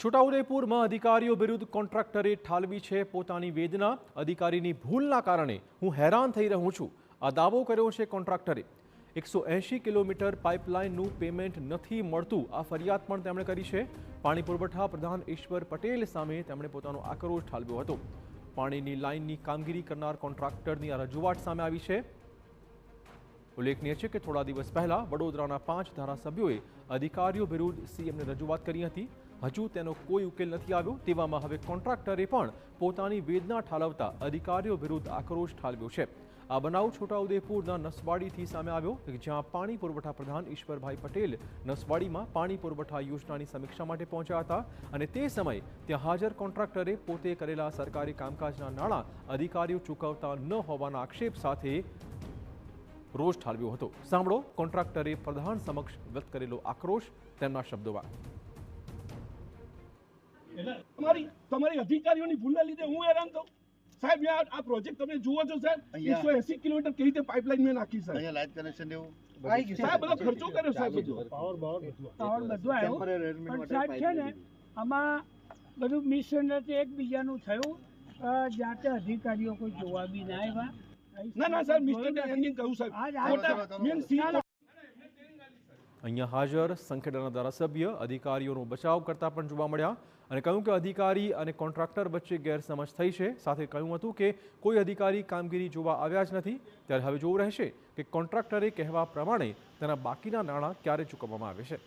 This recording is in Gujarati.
છોટાઉદેપુરમાં અધિકારીઓ વિરુદ્ધ કોન્ટ્રાક્ટરે ઠાલવી છે પોતાની વેદના। અધિકારીની ભૂલના કારણે હું હેરાન થઈ રહ્યો છું, આ દાવો કર્યો છે કોન્ટ્રાક્ટરે। 180 કિલોમીટર પાઇપલાઇનનું પેમેન્ટ નથી મળતું, આ ફરિયાદ પણ તેમણે કરી છે। પાણી પુરવઠા પ્રધાન ઈશ્વર પટેલ સામે તેમણે પોતાનો આક્રોશ ઠાલવ્યો હતો। પાણીની લાઇનની કામગીરી કરનાર કોન્ટ્રાક્ટરની આ રજૂઆત સામે આવી છે। ઉલ્લેખનીય છે કે થોડા દિવસ પહેલા વડોદરાના 5 ધારાસભ્યોએ અધિકારીઓ વિરુદ્ધ સીએમને રજૂઆત કરી હતી। હજુ તેનો કોઈ ઉકેલ નથી આવ્યો। તેવામાં હવે કોન્ટ્રાક્ટરે પણ પોતાની વેદના ઠાલવતા અધિકારીઓ વિરુદ્ધ આક્રોશ ઠાલવ્યો છે। આ બનાવ છોટાઉદેપુરના નસવાડીથી સામે આવ્યો, જ્યાં પાણી પુરવઠા પ્રધાન ઈશ્વરભાઈ પટેલ નસવાડીમાં પાણી પુરવઠા યોજનાની સમીક્ષા માટે પહોંચ્યા હતા અને તે સમયે ત્યાં હાજર કોન્ટ્રાક્ટરે પોતે કરેલા સરકારી કામકાજના નાણાં અધિકારીઓ ચૂકવતા ન હોવાના આક્ષેપ સાથે રોષ ઠાલવ્યો હતો। સાંભળો કોન્ટ્રાક્ટરે પ્રધાન સમક્ષ વ્યક્ત કરેલો આક્રોશ તેમના શબ્દોમાં। તમારી અધિકારીઓની ભૂલના લીધે હું હેરાન થઉં સાહેબ। આ પ્રોજેક્ટ તમે જુઓ છો સાહેબ, 180 કિલોમીટર કેવી રીતે પાઇપલાઇન મેં નાખી સાહેબ। અહીંયા લાઇટ કનેક્શન દેવું સાહેબ, બધો ખર્ચો કર્યો સાહેબ, બધું બધું આવ્યું પણ સાહેબ છે ને આમાં બધું મિસઅન્ડરસ્ટેન્ડિંગ એકબીજાનું થયું, જાતે અધિકારીઓ કોઈ જોવા બી ના આવ્યા। ના સાહેબ, મિસઅન્ડરસ્ટેન્ડિંગ કહું સાહેબ। અહીંયા હાજર સંખેડાના ધારાસભ્ય અધિકારીઓનો બચાવ કરતા પણ જોવા મળ્યા અને કહ્યું કે અધિકારી અને કોન્ટ્રાક્ટર વચ્ચે ગેરસમજ થઈ છે। સાથે કહ્યું હતું કે કોઈ અધિકારી કામગીરી જોવા આવ્યા જ નથી। ત્યારે હવે જોવું રહેશે કે કોન્ટ્રાક્ટરે કહેવા પ્રમાણે તેના બાકીના નાણાં ક્યારે ચૂકવવામાં આવે છે।